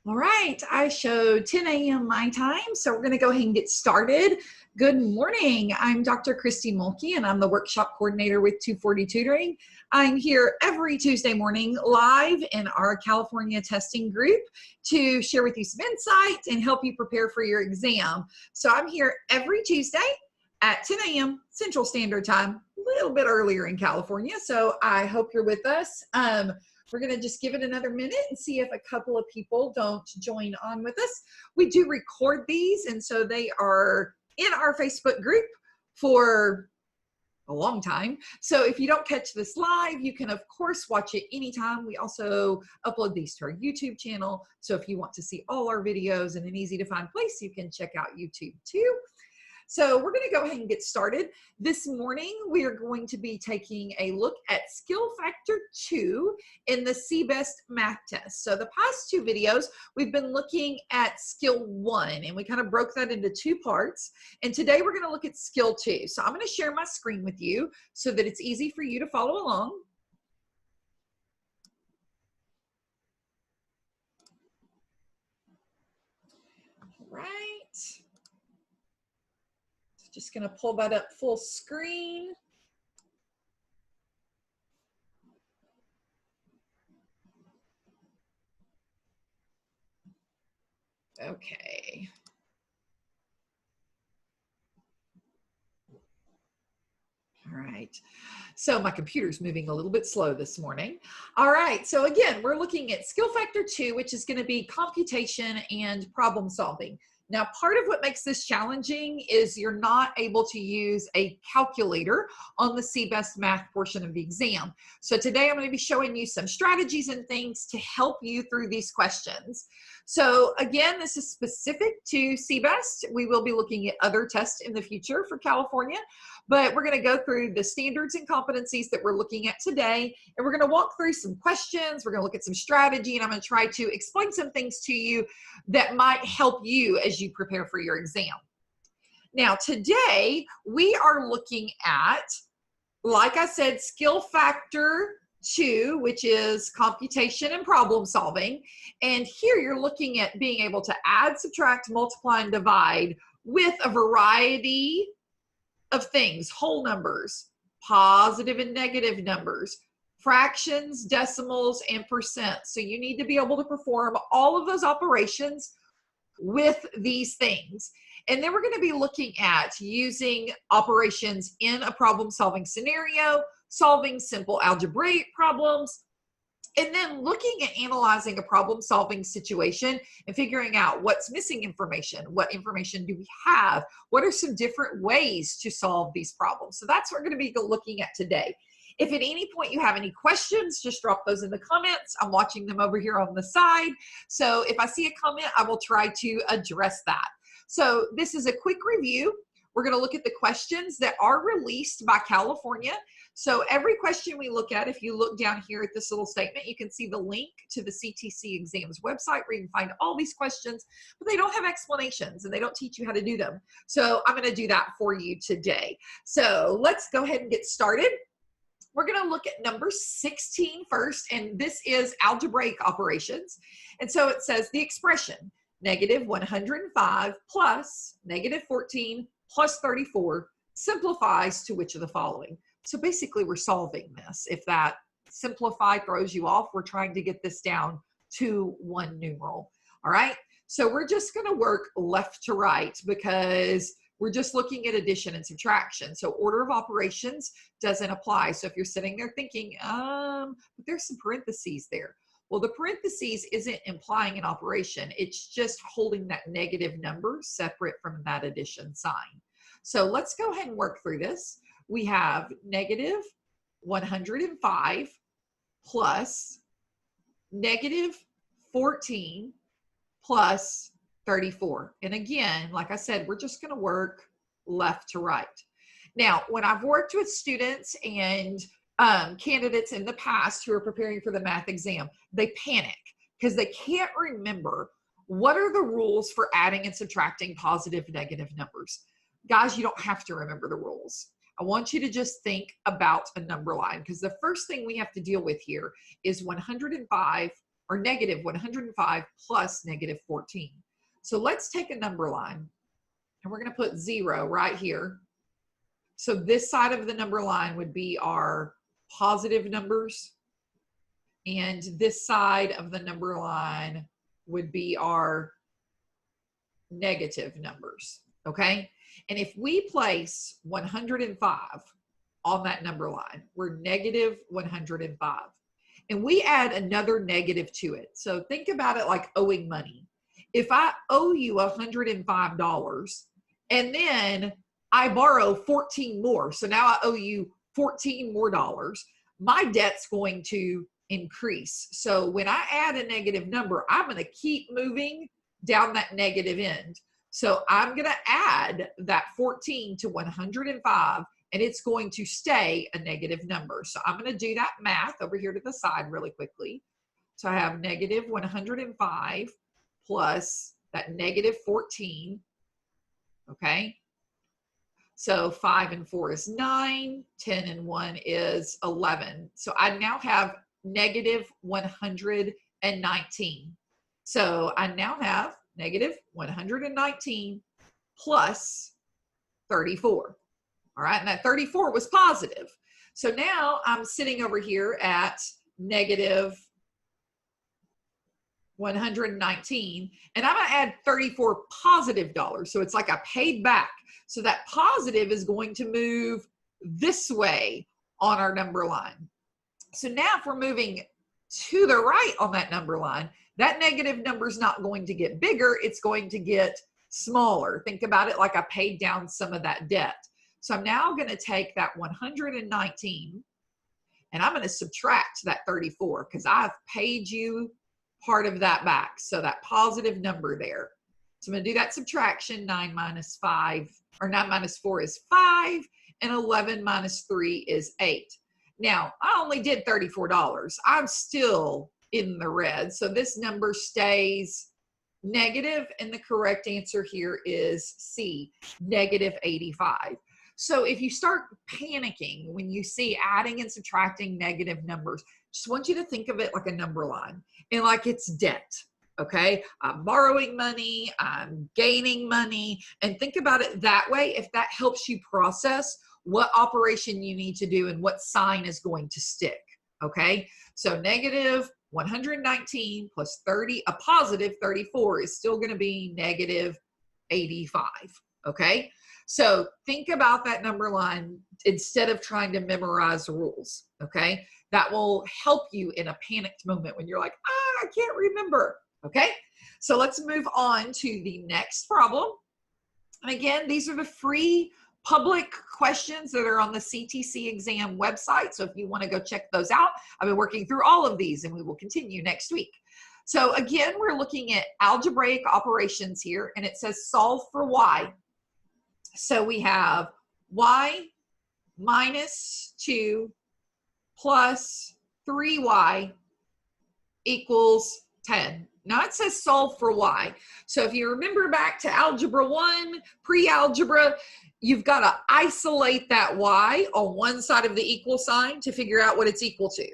All right, I showed 10 a.m. my time, so we're going to go ahead and get started. Good morning. I'm Dr. Christy Mulkey, and I'm the workshop coordinator with 240 Tutoring. I'm here every Tuesday morning live in our California testing group to share with you some insight and help you prepare for your exam. So I'm here every Tuesday at 10 a.m. Central Standard Time, a little bit earlier in California, so I hope you're with us. We're going to just give it another minute and see if a couple of people don't join on with us. We do record these, and so they are in our Facebook group for a long time. So if you don't catch this live, you can of course watch it anytime. We also upload these to our YouTube channel. So if you want to see all our videos in an easy to find place, you can check out YouTube too. So we're going to go ahead and get started. This morning, we are going to be taking a look at Skill Factor 2 in the CBEST Math test. So the past two videos, we've been looking at Skill 1, and we kind of broke that into two parts. And today we're going to look at Skill 2. So I'm going to share my screen with you so that it's easy for you to follow along. All right. Just going to pull that up full screen. Okay. All right. So my computer's moving a little bit slow this morning. All right. So again, we're looking at Skill Factor 2, which is going to be computation and problem solving. Now, part of what makes this challenging is you're not able to use a calculator on the CBEST Math portion of the exam. So today I'm going to be showing you some strategies and things to help you through these questions. So again, this is specific to CBEST. We will be looking at other tests in the future for California, but we're going to go through the standards and competencies that we're looking at today, and we're going to walk through some questions. We're going to look at some strategy, and I'm going to try to explain some things to you that might help you as you prepare for your exam. Now, today we are looking at, like I said, Skill Factor 2, which is computation and problem solving. And here you're looking at being able to add, subtract, multiply, and divide with a variety of things: whole numbers, positive and negative numbers, fractions, decimals, and percent. So you need to be able to perform all of those operations with these things. And then we're going to be looking at using operations in a problem solving scenario, solving simple algebraic problems, and then looking at analyzing a problem solving situation and figuring out what's missing information, what information do we have, what are some different ways to solve these problems. So that's what we're going to be looking at today. If at any point you have any questions, just drop those in the comments. I'm watching them over here on the side. So if I see a comment, I will try to address that. So this is a quick review. We're going to look at the questions that are released by California. So every question we look at, if you look down here at this little statement, you can see the link to the CTC exams website where you can find all these questions, but they don't have explanations and they don't teach you how to do them. So I'm going to do that for you today. So let's go ahead and get started. We're going to look at number 16 first, and this is algebraic operations. And so it says the expression negative 105 plus negative 14 plus 34 simplifies to which of the following? So basically we're solving this. If that simplify throws you off, we're trying to get this down to one numeral. All right. So we're just going to work left to right because we're just looking at addition and subtraction. So order of operations doesn't apply. So if you're sitting there thinking, but there's some parentheses there. Well, the parentheses isn't implying an operation. It's just holding that negative number separate from that addition sign. So let's go ahead and work through this. We have negative 105 plus negative 14 plus 34. And again, like I said, we're just going to work left to right. Now, when I've worked with students and candidates in the past who are preparing for the math exam, they panic because they can't remember what are the rules for adding and subtracting positive, negative numbers. Guys, you don't have to remember the rules. I want you to just think about a number line because the first thing we have to deal with here is 105 or negative 105 plus negative 14. So let's take a number line, and we're going to put 0 right here. So this side of the number line would be our positive numbers, and this side of the number line would be our negative numbers, okay? And if we place 105 on that number line, we're negative 105. And we add another negative to it. So think about it like owing money. If I owe you $105 and then I borrow 14 more, so now I owe you 14 more dollars, my debt's going to increase. So when I add a negative number, I'm going to keep moving down that negative end. So I'm going to add that 14 to 105, and it's going to stay a negative number. So I'm going to do that math over here to the side really quickly. So I have negative 105 plus that negative 14, okay? So 5 and 4 is 9, 10 and 1 is 11. So I now have negative 119. So I now have negative 119 plus 34. All right, and that 34 was positive. So now I'm sitting over here at negative 119, and I'm gonna add 34 positive dollars. So it's like I paid back. So that positive is going to move this way on our number line. So now if we're moving to the right on that number line, that negative number is not going to get bigger, it's going to get smaller. Think about it like I paid down some of that debt. So I'm now going to take that 119 and I'm going to subtract that 34 because I've paid you part of that back. So that positive number there. So I'm going to do that subtraction. 9 minus 5, or 9 minus 4 is 5, and 11 minus 3 is 8. Now, I only did $34. I'm still in the red. So this number stays negative, and the correct answer here is C, negative 85. So if you start panicking when you see adding and subtracting negative numbers, just want you to think of it like a number line and like it's debt. Okay, I'm borrowing money, I'm gaining money, and think about it that way. If that helps you process what operation you need to do and what sign is going to stick. Okay, so negative 119 plus 30, a positive 34 is still going to be negative 85. Okay, so think about that number line instead of trying to memorize rules. Okay, that will help you in a panicked moment when you're like, I can't remember. Okay, so let's move on to the next problem. And again, these are the free public questions that are on the CTC exam website. So if you want to go check those out, I've been working through all of these and we will continue next week. So again, we're looking at algebraic operations here, and it says solve for y. So we have y minus 2 plus 3y equals 10. Now it says solve for y. So if you remember back to Algebra 1, pre-algebra, you've got to isolate that y on one side of the equal sign to figure out what it's equal to.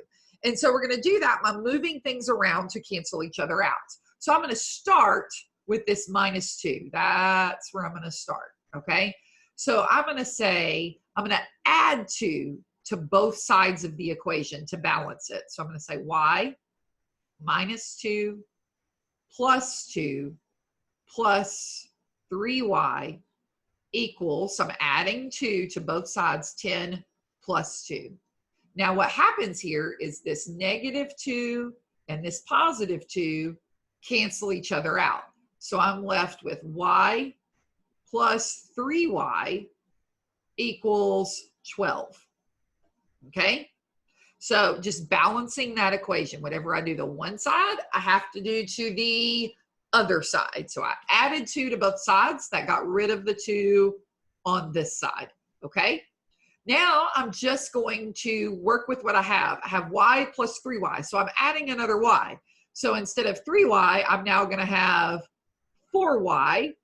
And so we're going to do that by moving things around to cancel each other out. So I'm going to start with this minus 2. That's where I'm going to start, okay? So I'm going to say, I'm going to add 2 to both sides of the equation to balance it. So I'm going to say y minus 2 plus 2 plus 3y equals, so I'm adding 2 to both sides, 10 plus 2. Now what happens here is this negative 2 and this positive 2 cancel each other out. So I'm left with y plus 3y equals 12. Okay? So just balancing that equation, whatever I do to one side, I have to do to the other side. So I added 2 to both sides. That got rid of the 2 on this side. Okay. Now I'm just going to work with what I have. I have y plus 3y. So I'm adding another y. So instead of 3y, I'm now going to have 4y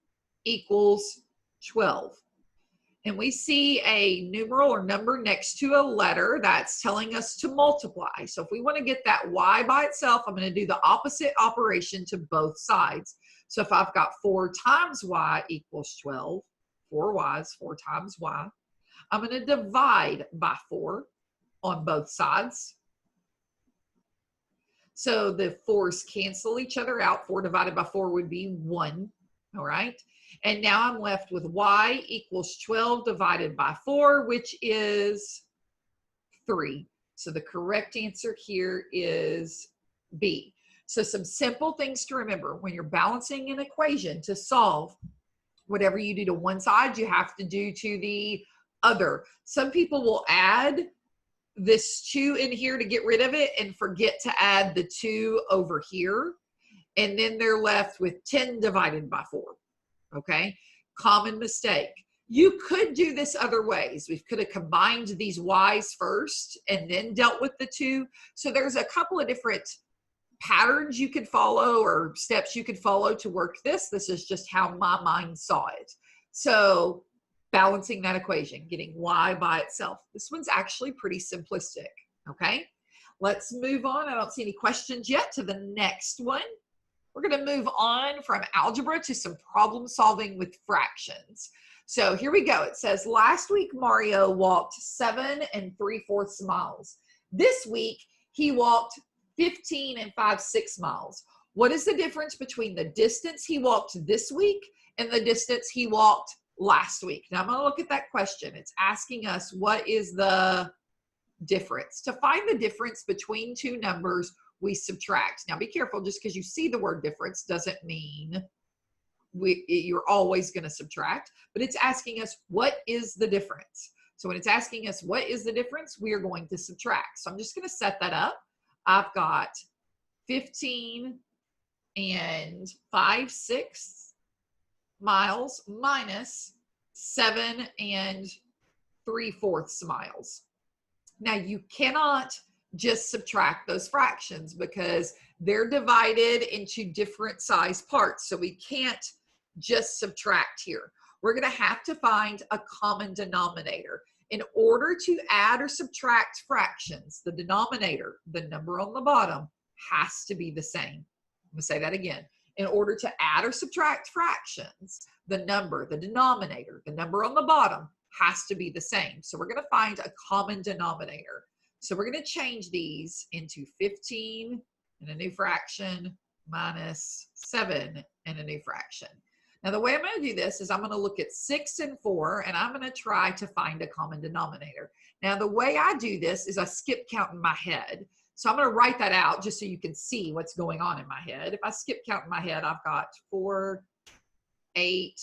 equals 12. and we see a numeral or number next to a letter that's telling us to multiply. So if we want to get that y by itself, I'm going to do the opposite operation to both sides. So if I've got 4 times y equals 12, 4 y's, 4 times y, I'm going to divide by 4 on both sides. So the 4's cancel each other out. 4 divided by 4 would be 1, all right? And now I'm left with y equals 12 divided by 4, which is 3. So the correct answer here is B. So some simple things to remember when you're balancing an equation to solve. Whatever you do to one side, you have to do to the other. Some people will add this 2 in here to get rid of it and forget to add the 2 over here. And then they're left with 10 divided by 4. Okay, common mistake. You could do this other ways. We could have combined these y's first and then dealt with the 2. So there's a couple of different patterns you could follow or steps you could follow to work this. This is just how my mind saw it. So balancing that equation, getting y by itself. This one's actually pretty simplistic, okay? Let's move on. I don't see any questions yet to the next one. We're going to move on from algebra to some problem solving with fractions. So here we go. It says, last week Mario walked 7 3/4 miles. This week he walked 15 5/6 miles. What is the difference between the distance he walked this week and the distance he walked last week? Now I'm going to look at that question. It's asking us what is the difference. To find the difference between two numbers, we subtract. Now be careful, just because you see the word difference doesn't mean you're always going to subtract, but it's asking us what is the difference. So when it's asking us what is the difference, we are going to subtract. So I'm just going to set that up. I've got 15 5/6 miles minus 7 3/4 miles. Now you cannot just subtract those fractions because they're divided into different size parts. So we can't just subtract here. We're going to have to find a common denominator. In order to add or subtract fractions, the denominator, the number on the bottom, has to be the same. I'm going to say that again. In order to add or subtract fractions, the number, the denominator, the number on the bottom has to be the same. So we're going to find a common denominator. So we're going to change these into 15 and a new fraction minus 7 and a new fraction. Now the way I'm going to do this is I'm going to look at 6 and 4 and I'm going to try to find a common denominator. Now the way I do this is I skip count in my head. So I'm going to write that out just so you can see what's going on in my head. If I skip count in my head, I've got 4, 8,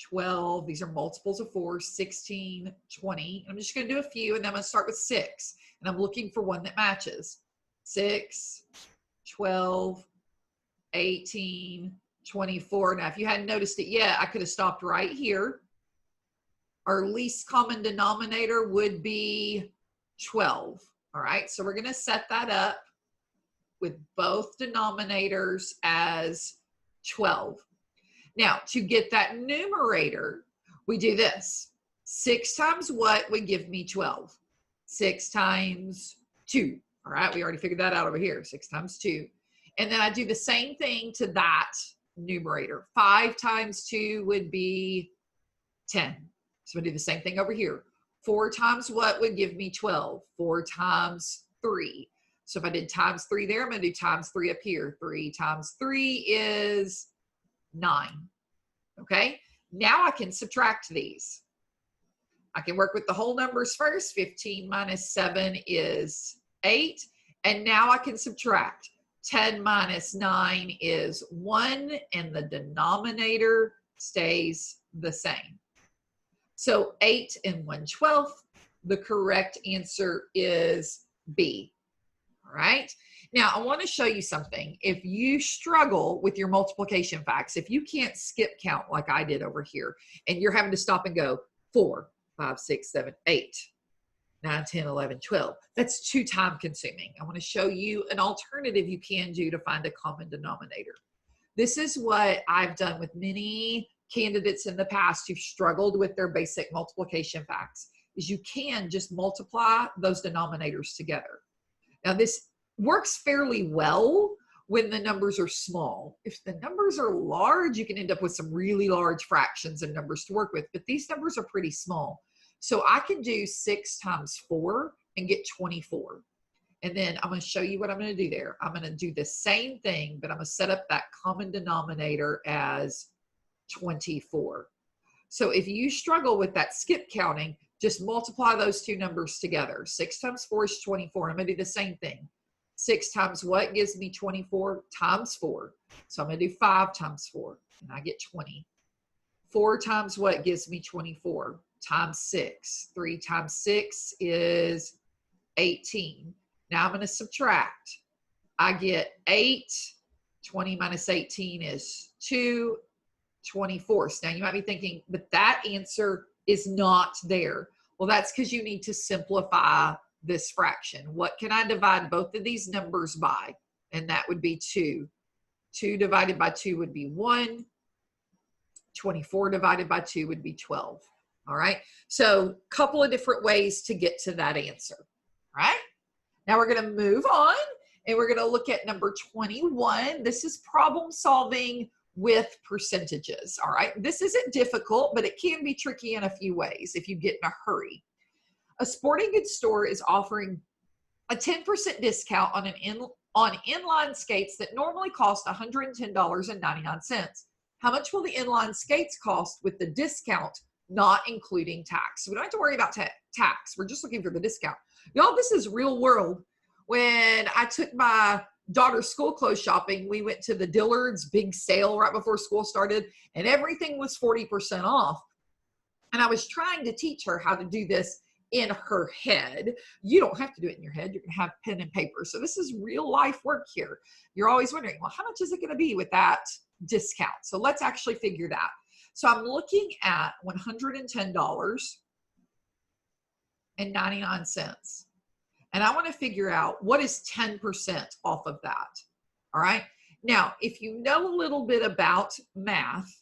12, these are multiples of 4, 16, 20. I'm just going to do a few and then I'm going to start with 6. And I'm looking for one that matches. 6, 12, 18, 24. Now, if you hadn't noticed it yet, I could have stopped right here. Our least common denominator would be 12. All right, so we're going to set that up with both denominators as 12. Now, to get that numerator, we do this. 6 times what would give me 12? 6 times 2. All right, we already figured that out over here. 6 times 2. And then I do the same thing to that numerator. 5 times 2 would be 10. So we do the same thing over here. 4 times what would give me 12? 4 times 3. So if I did times 3 there, I'm going to do times 3 up here. 3 times 3 is 9. Okay, now I can subtract these. I can work with the whole numbers first. 15 minus 7 is 8. And now I can subtract. 10 minus 9 is 1, and the denominator stays the same. So 8 and 1/12, the correct answer is B. All right. Now, I want to show you something. If you struggle with your multiplication facts, if you can't skip count like I did over here, and you're having to stop and go 4, 5, 6, 7, 8, 9, 10, 11, 12, that's too time consuming. I want to show you an alternative you can do to find a common denominator. This is what I've done with many candidates in the past who've struggled with their basic multiplication facts is you can just multiply those denominators together. Now this works fairly well when the numbers are small. If the numbers are large, you can end up with some really large fractions and numbers to work with, but these numbers are pretty small. So I can do 6 times 4 and get 24. And then I'm going to show you what I'm going to do there. I'm going to do the same thing, but I'm going to set up that common denominator as 24. So if you struggle with that skip counting, just multiply those two numbers together. 6 times 4 is 24. I'm going to do the same thing. 6 times what gives me 24? Times 4. So I'm going to do 5 times 4, and I get 20. 4 times what gives me 24? Times 6. 3 times 6 is 18. Now I'm going to subtract. I get 8. 20 minus 18 is 2. 24ths. Now you might be thinking, but that answer is not there. Well, that's because you need to simplify this fraction. What can I divide both of these numbers by? And that would be 2. 2 divided by 2 would be 1. 24 divided by 2 would be 12. All right. So a couple of different ways to get to that answer. All right. Now we're going to move on and we're going to look at number 21. This is problem solving with percentages. All right. This isn't difficult, but it can be tricky in a few ways if you get in a hurry. A sporting goods store is offering a 10% discount on inline skates that normally cost $110.99. How much will the inline skates cost with the discount not including tax? So we don't have to worry about tax. We're just looking for the discount. Y'all, this is real world. When I took my daughter's school clothes shopping, we went to the Dillard's big sale right before school started, and everything was 40% off. And I was trying to teach her how to do this in her head. You don't have to do it in your head. You're going to have pen and paper. So this is real life work here. You're always wondering, well, how much is it going to be with that discount? So let's actually figure that. So I'm looking at $110.99. And I want to figure out what is 10% off of that. All right. Now, if you know a little bit about math,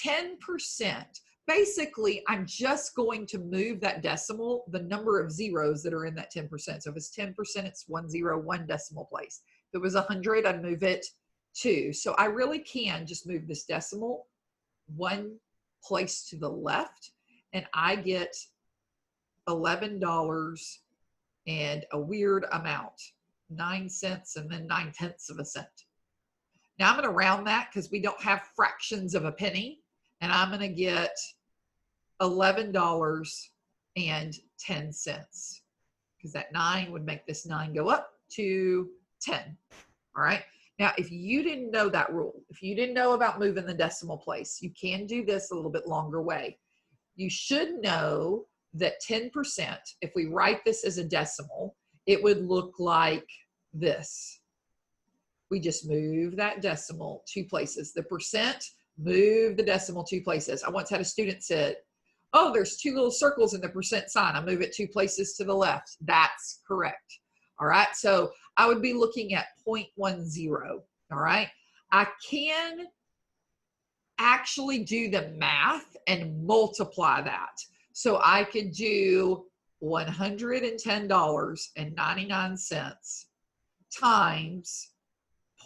10%, basically, I'm just going to move that decimal, the number of zeros that are in that 10%. So if it's 10%, it's 101 decimal place. If it was 100, I'd move it 2. So I really can just move this decimal 1 place to the left, and I get $11 and a weird amount, 9 cents and then 9/10 of a cent. Now I'm going to round that because we don't have fractions of a penny, and I'm going to get $11.10 because that 9 would make this 9 go up to 10. All right. Now, if you didn't know that rule, if you didn't know about moving the decimal place, you can do this a little bit longer way. You should know that 10%, if we write this as a decimal, it would look like this. We just move that decimal 2 places. The percent, move the decimal 2 places. I once had a student said, oh, there's 2 little circles in the percent sign. I move it 2 places to the left. That's correct. All right. So I would be looking at 0.10. All right. I can actually do the math and multiply that. So I could do $110.99 times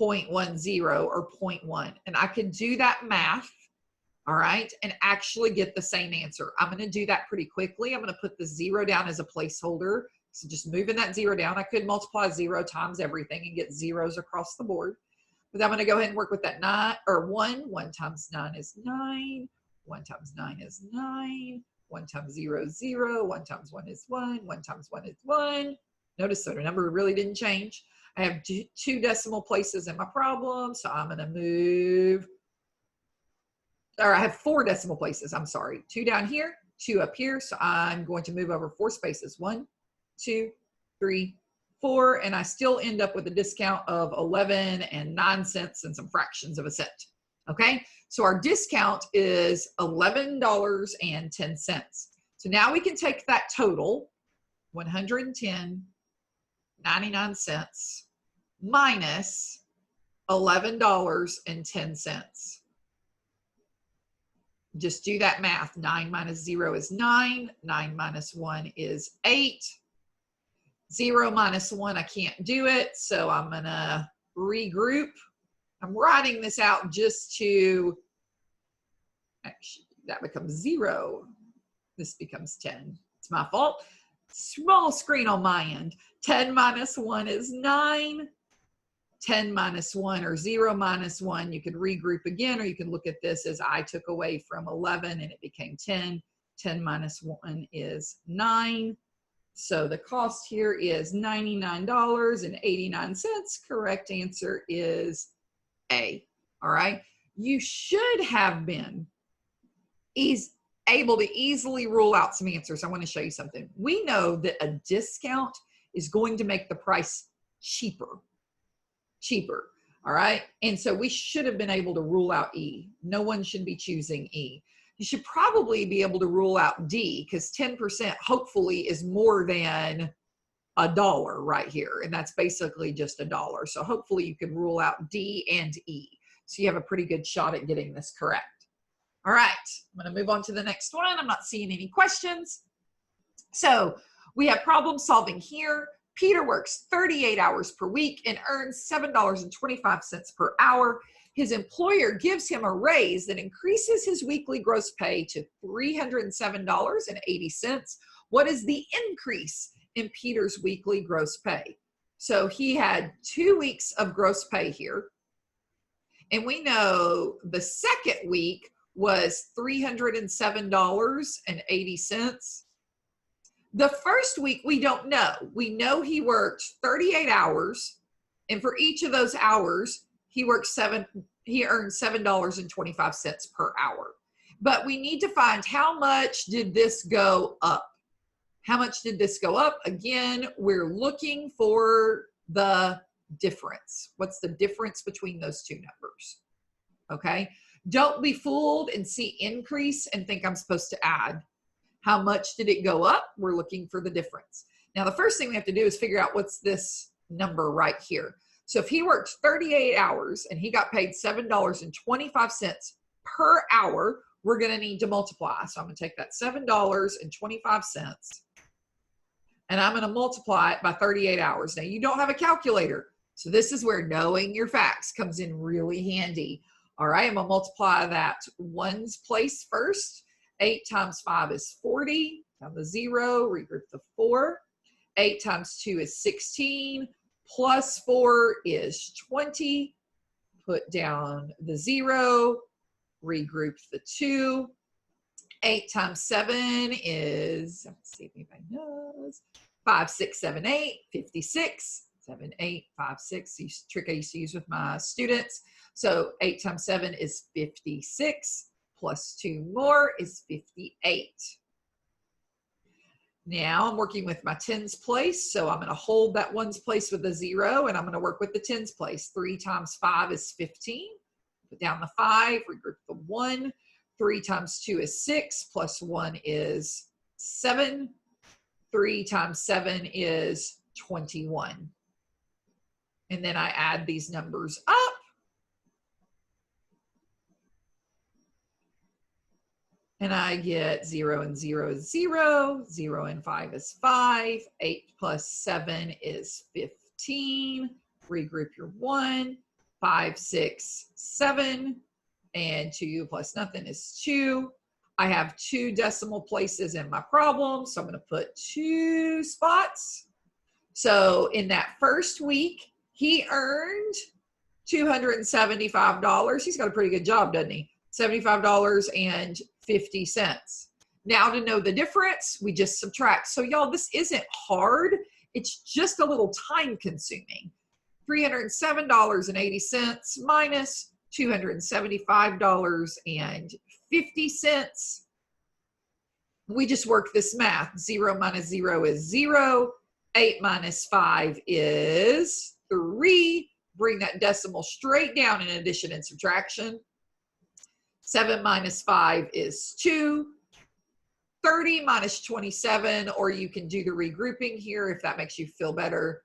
0.10 or 0.1. And I could do that math, all right, and actually get the same answer. I'm going to do that pretty quickly. I'm going to put the 0 down as a placeholder. So just moving that 0 down, I could multiply 0 times everything and get zeros across the board. But I'm going to go ahead and work with that 9 or 1. 1 times 9 is 9. 1 times 9 is 9. 1 times 0 is 0. 1 times 1 is 1. 1 times 1 is 1. Notice that the number really didn't change. I have 2 decimal places in my problem, so I'm going to move, or I have 4 decimal places. I'm sorry. 2 down here, 2 up here. So I'm going to move over 4 spaces. 1, 2, 3, 4, and I still end up with a discount of 11 and 9 cents and some fractions of a cent. Okay, so our discount is $11.10. So now we can take that total, $110.99 minus $11.10. Just do that math. 9 minus 0 is 9. 9 minus 1 is 8. 0 minus 1, I can't do it, so I'm going to regroup. I'm writing this out just to, actually, that becomes 0. This becomes 10. It's my fault. Small screen on my end. 10 minus 1 is 9. 10 minus 1 or 0 minus 1, you could regroup again, or you can look at this as I took away from 11 and it became 10. 10 minus 1 is 9. So the cost here is $99.89. Correct answer is A. All right. You should have been able to easily rule out some answers. I want to show you something. We know that a discount is going to make the price cheaper. All right. And so we should have been able to rule out E. No one should be choosing E. You should probably be able to rule out D, because 10% hopefully is more than $1 right here. And that's basically just $1. So hopefully you can rule out D and E. So you have a pretty good shot at getting this correct. All right. I'm going to move on to the next one. I'm not seeing any questions. So we have problem solving here. Peter works 38 hours per week and earns $7.25 per hour. His employer gives him a raise that increases his weekly gross pay to $307.80. What is the increase in Peter's weekly gross pay? So he had 2 weeks of gross pay here. And we know the second week was $307.80. The first week, we don't know. We know he worked 38 hours, and for each of those hours, he earned $7.25 per hour. But we need to find how much did this go up? How much did this go up? Again, we're looking for the difference. What's the difference between those two numbers? Okay. Don't be fooled and see increase and think I'm supposed to add. How much did it go up? We're looking for the difference. Now, the first thing we have to do is figure out what's this number right here. So if he worked 38 hours and he got paid $7.25 per hour, we're going to need to multiply. So I'm going to take that $7.25 and I'm going to multiply it by 38 hours. Now, you don't have a calculator, so this is where knowing your facts comes in really handy. All right, I'm going to multiply that ones place first. 8 times 5 is 40. Down the 0, regroup the 4. 8 times 2 is 16. Plus 4 is 20. Put down the 0. Regroup the 2. 8 times 7 is, let's see if anybody knows, 5, 6, 7, 8, 56. 7, 8, 5, 6. This trick I used to use with my students. So 8 times 7 is 56. Plus 2 more is 58. Now I'm working with my tens place, so I'm going to hold that ones place with a 0, and I'm going to work with the tens place. 3 times 5 is 15. Put down the 5, regroup the 1. 3 times 2 is 6, plus 1 is 7. 3 times 7 is 21. And then I add these numbers up. And I get 0 and 0 is 0. 0 and 5 is 5. 8 plus 7 is 15. Regroup your 1. 5, 6, 7. And 2 plus nothing is 2. I have 2 decimal places in my problem, so I'm going to put 2 spots. So in that first week, he earned $275. He's got a pretty good job, doesn't he? $75.50. Now to know the difference, we just subtract. So y'all, this isn't hard. It's just a little time consuming. $307.80 minus $275.50. We just work this math. 0 minus 0 is 0. 8 minus 5 is 3. Bring that decimal straight down in addition and subtraction. 7 minus 5 is 2. 30 minus 27, or you can do the regrouping here if that makes you feel better.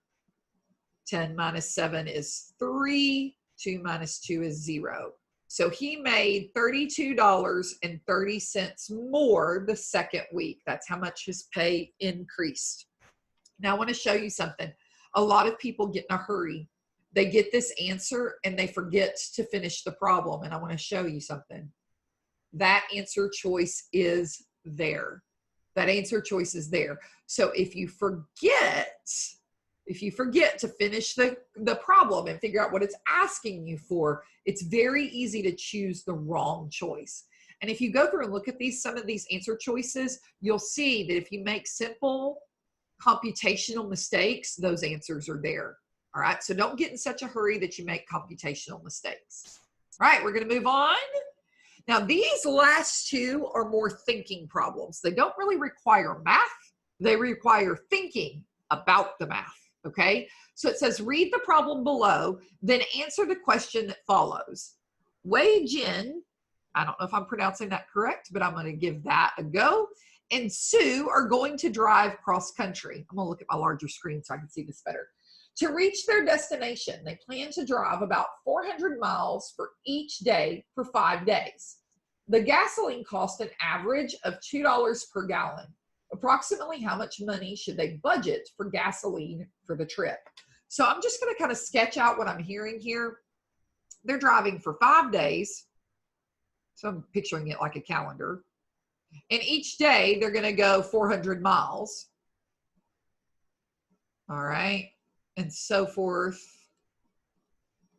10 minus 7 is 3. 2 minus 2 is 0. So he made $32.30 more the second week. That's how much his pay increased. Now I want to show you something. A lot of people get in a hurry. They get this answer and they forget to finish the problem. And I want to show you something. That answer choice is there. That answer choice is there. So if you forget to finish the problem and figure out what it's asking you for, it's very easy to choose the wrong choice. And if you go through and look at some of these answer choices, you'll see that if you make simple computational mistakes, those answers are there. All right, so don't get in such a hurry that you make computational mistakes. All right, we're going to move on. Now, these last two are more thinking problems. They don't really require math. They require thinking about the math, okay? So it says, read the problem below, then answer the question that follows. Wei Jin, I don't know if I'm pronouncing that correct, but I'm going to give that a go, and Sue are going to drive cross country. I'm going to look at my larger screen so I can see this better. To reach their destination, they plan to drive about 400 miles for each day for 5 days. The gasoline cost an average of $2 per gallon. Approximately how much money should they budget for gasoline for the trip? So I'm just going to kind of sketch out what I'm hearing here. They're driving for 5 days. So I'm picturing it like a calendar. And each day they're going to go 400 miles. All right. And so forth.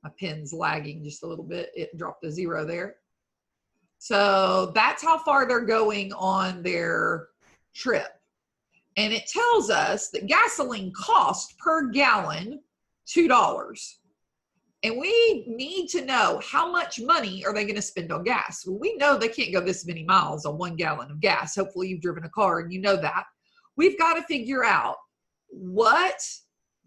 My pen's lagging just a little bit. It dropped a 0 there. So that's how far they're going on their trip. And it tells us that gasoline cost per gallon $2. And we need to know how much money are they going to spend on gas. Well, we know they can't go this many miles on 1 gallon of gas. Hopefully you've driven a car and you know that. We've got to figure out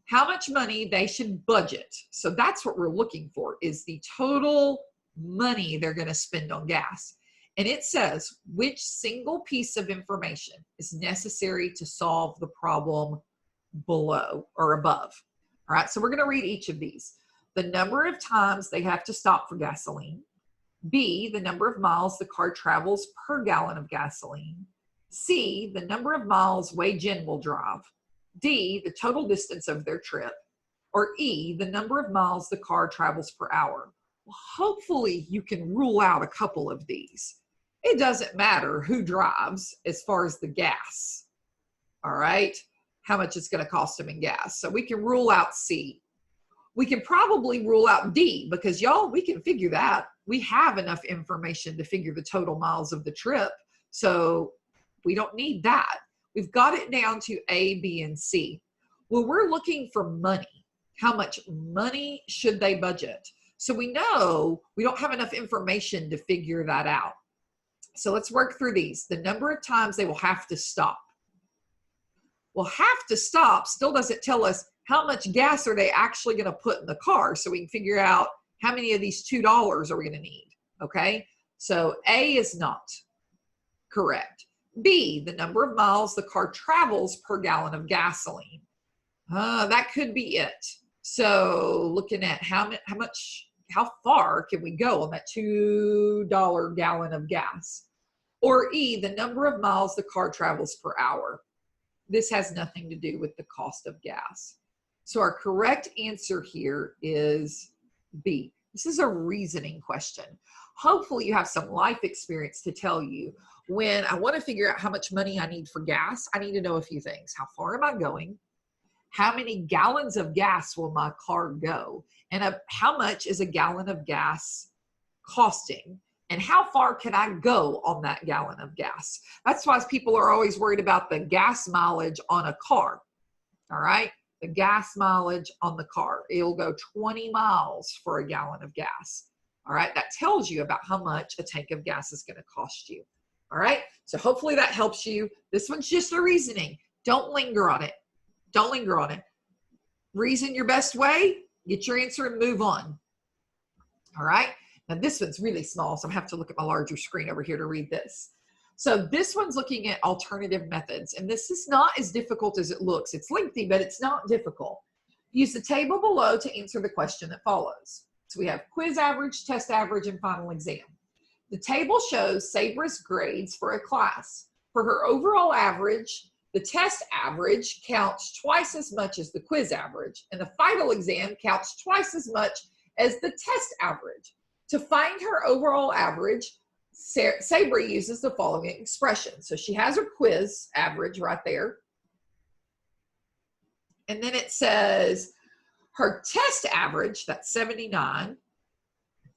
how much money they should budget. So that's what we're looking for, is the total money they're going to spend on gas. And it says which single piece of information is necessary to solve the problem below or above. All right, so we're going to read each of these. The number of times they have to stop for gasoline. B, the number of miles the car travels per gallon of gasoline. C, the number of miles Wei Jin will drive. D, the total distance of their trip. Or E, the number of miles the car travels per hour. Well, hopefully you can rule out a couple of these. It doesn't matter who drives as far as the gas. All right, how much it's going to cost them in gas. So we can rule out C. We can probably rule out D, because y'all, we can figure that. We have enough information to figure the total miles of the trip. So we don't need that. We've got it down to A, B, and C. Well, we're looking for money. How much money should they budget? So we know we don't have enough information to figure that out. So let's work through these. The number of times they will have to stop. Well, have to stop still doesn't tell us how much gas are they actually going to put in the car, so we can figure out how many of these $2 are we going to need, okay? So A is not correct. B, the number of miles the car travels per gallon of gasoline. That could be it. So looking at how far can we go on that $2 gallon of gas? Or E, the number of miles the car travels per hour. This has nothing to do with the cost of gas. So our correct answer here is B. This is a reasoning question. Hopefully you have some life experience to tell you, when I want to figure out how much money I need for gas, I need to know a few things. How far am I going? How many gallons of gas will my car go? And how much is a gallon of gas costing? And how far can I go on that gallon of gas? That's why people are always worried about the gas mileage on a car. All right, the gas mileage on the car. It'll go 20 miles for a gallon of gas. All right, that tells you about how much a tank of gas is going to cost you. All right, so hopefully that helps you. This one's just a reasoning. Don't linger on it. Don't linger on it. Reason your best way, get your answer, and move on. All right, now this one's really small, so I have to look at my larger screen over here to read this. So this one's looking at alternative methods, and this is not as difficult as it looks. It's lengthy, but it's not difficult. Use the table below to answer the question that follows. So we have quiz average, test average, and final exam. The table shows Sabra's grades for a class. For her overall average, the test average counts twice as much as the quiz average, and the final exam counts twice as much as the test average. To find her overall average, Sabra uses the following expression. So she has her quiz average right there. And then it says her test average, that's 79,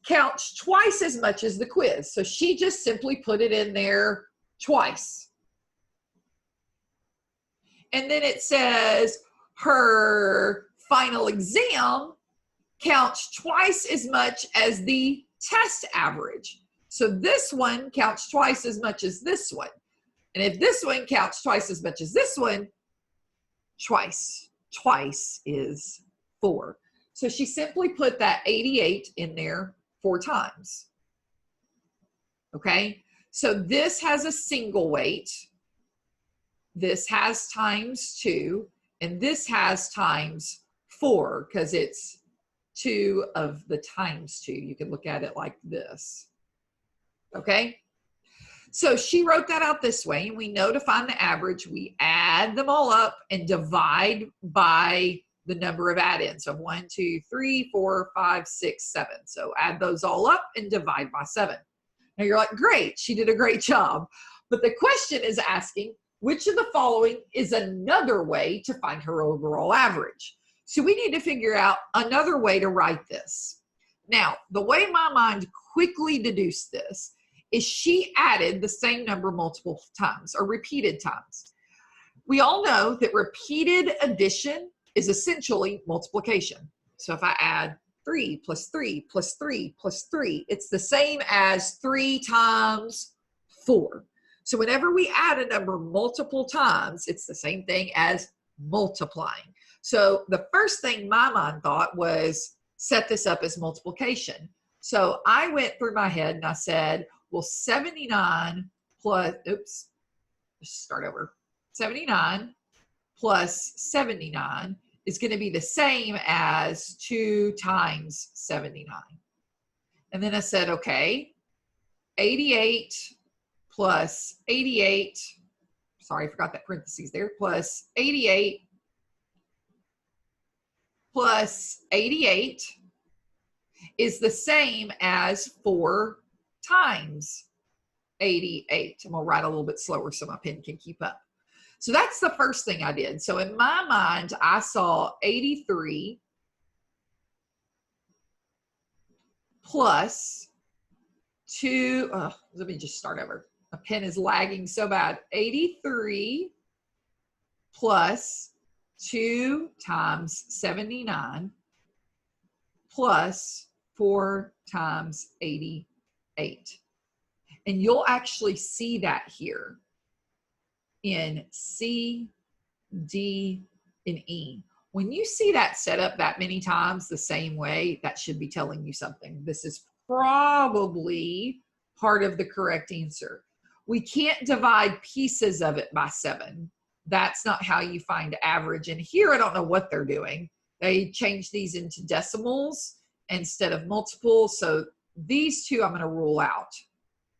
counts twice as much as the quiz. So she just simply put it in there twice. And then it says her final exam counts twice as much as the test average. So this one counts twice as much as this one. And if this one counts twice as much as this one, twice is 4. So she simply put that 88 in there 4 times. Okay, so this has a single weight. This has times 2, and this has times 4 because it's 2 of the times 2. You can look at it like this. Okay, so she wrote that out this way, and we know to find the average, we add them all up and divide by the number of add-ins of 1, 2, 3, 4, 5, 6, 7. So add those all up and divide by 7. Now you're like, great, she did a great job. But the question is asking, which of the following is another way to find her overall average? So we need to figure out another way to write this. Now, the way my mind quickly deduced this is she added the same number multiple times or repeated times. We all know that repeated addition is essentially multiplication. So if I add 3 plus 3 plus 3 plus 3, it's the same as 3 times 4. So whenever we add a number multiple times, it's the same thing as multiplying. So the first thing my mind thought was set this up as multiplication. So I went through my head and I said, well, 79 plus, oops, let's start over. 79 plus 79 is going to be the same as 2 times 79. And then I said, okay, 88 plus 88, sorry, I forgot that parentheses there, plus 88 plus 88 is the same as 4 times 88. I'm going to write a little bit slower so my pen can keep up. So that's the first thing I did. So in my mind, I saw 83 plus 2, let me just start over. My pen is lagging so bad. 83 plus 2 times 79 plus 4 times 88. And you'll actually see that here in C, D, and E. When you see that set up that many times the same way, that should be telling you something. This is probably part of the correct answer. We can't divide pieces of it by 7. That's not how you find average. And here, I don't know what they're doing. They changed these into decimals instead of multiples. So these two I'm going to rule out,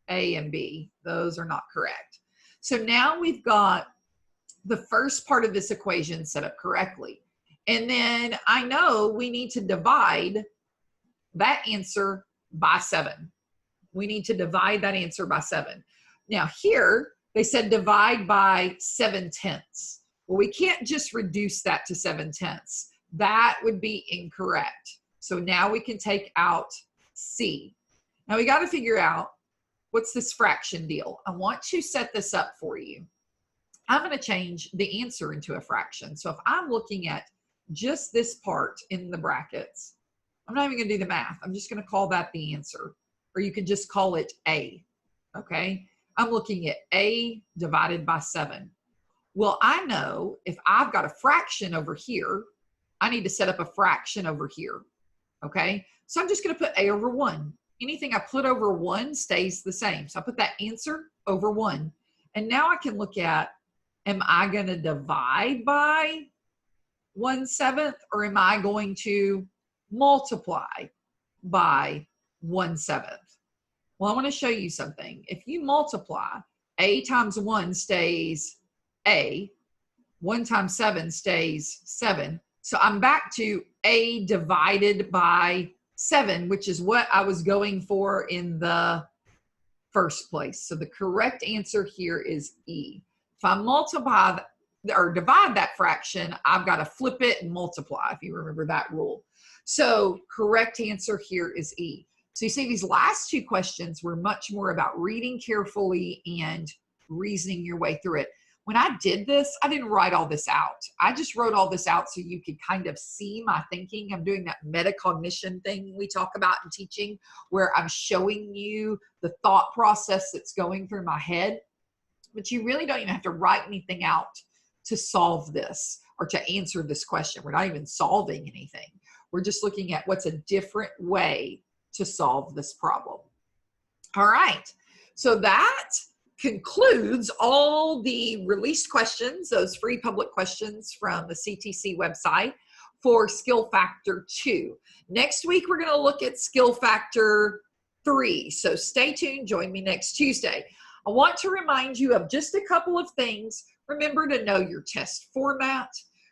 A and B. Those are not correct. So now we've got the first part of this equation set up correctly. And then I know we need to divide that answer by 7. We need to divide that answer by 7. Now here, they said divide by 7/10. Well, we can't just reduce that to 7/10. That would be incorrect. So now we can take out C. Now we got to figure out what's this fraction deal. I want to set this up for you. I'm going to change the answer into a fraction. So if I'm looking at just this part in the brackets, I'm not even going to do the math. I'm just going to call that the answer. Or you could just call it A. Okay? I'm looking at A divided by 7. Well, I know if I've got a fraction over here, I need to set up a fraction over here. Okay? So I'm just going to put A over 1. Anything I put over 1 stays the same. So I put that answer over 1. And now I can look at, am I going to divide by 1/7 or am I going to multiply by 1/7. Well, I want to show you something. If you multiply, a times 1 stays a, 1 times 7 stays 7. So I'm back to a divided by 7, which is what I was going for in the first place. So the correct answer here is E. If I multiply or divide that fraction, I've got to flip it and multiply, if you remember that rule. So correct answer here is E. So you see these last two questions were much more about reading carefully and reasoning your way through it. When I did this, I didn't write all this out. I just wrote all this out so you could kind of see my thinking. I'm doing that metacognition thing we talk about in teaching, where I'm showing you the thought process that's going through my head. But you really don't even have to write anything out to solve this or to answer this question. We're not even solving anything. We're just looking at what's a different way to solve this problem. All right, so that concludes all the released questions, those free public questions from the CTC website for Skill Factor 2. Next week, we're going to look at Skill Factor 3. So stay tuned. Join me next Tuesday. I want to remind you of just a couple of things. Remember to know your test format.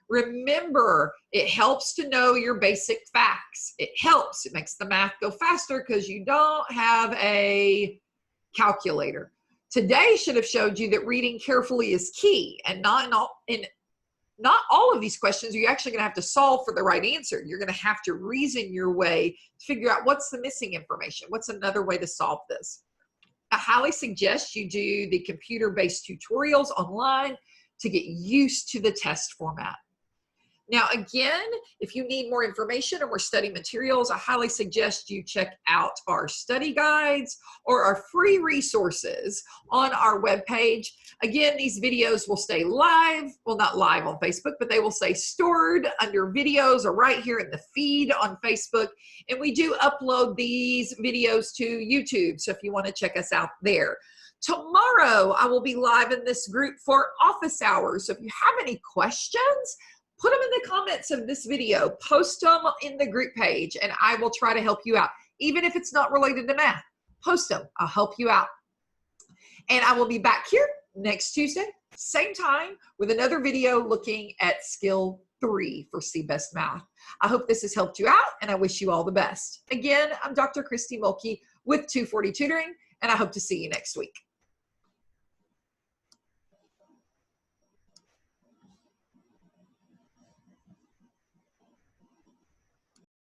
Remember, it helps to know your basic facts. It helps. It makes the math go faster because you don't have a calculator. Today should have showed you that reading carefully is key, and not all of these questions are you actually going to have to solve for the right answer. You're going to have to reason your way to figure out what's the missing information. What's another way to solve this? I highly suggest you do the computer-based tutorials online to get used to the test format. Now, again, if you need more information or more study materials, I highly suggest you check out our study guides or our free resources on our webpage. Again, these videos will stay live, well, not live on Facebook, but they will stay stored under videos or right here in the feed on Facebook. And we do upload these videos to YouTube, so if you want to check us out there. Tomorrow, I will be live in this group for office hours. So if you have any questions, put them in the comments of this video, post them in the group page, and I will try to help you out. Even if it's not related to math, post them. I'll help you out. And I will be back here next Tuesday, same time, with another video looking at Skill 3 for CBEST Math. I hope this has helped you out, and I wish you all the best. Again, I'm Dr. Christy Mulkey with 240 Tutoring, and I hope to see you next week.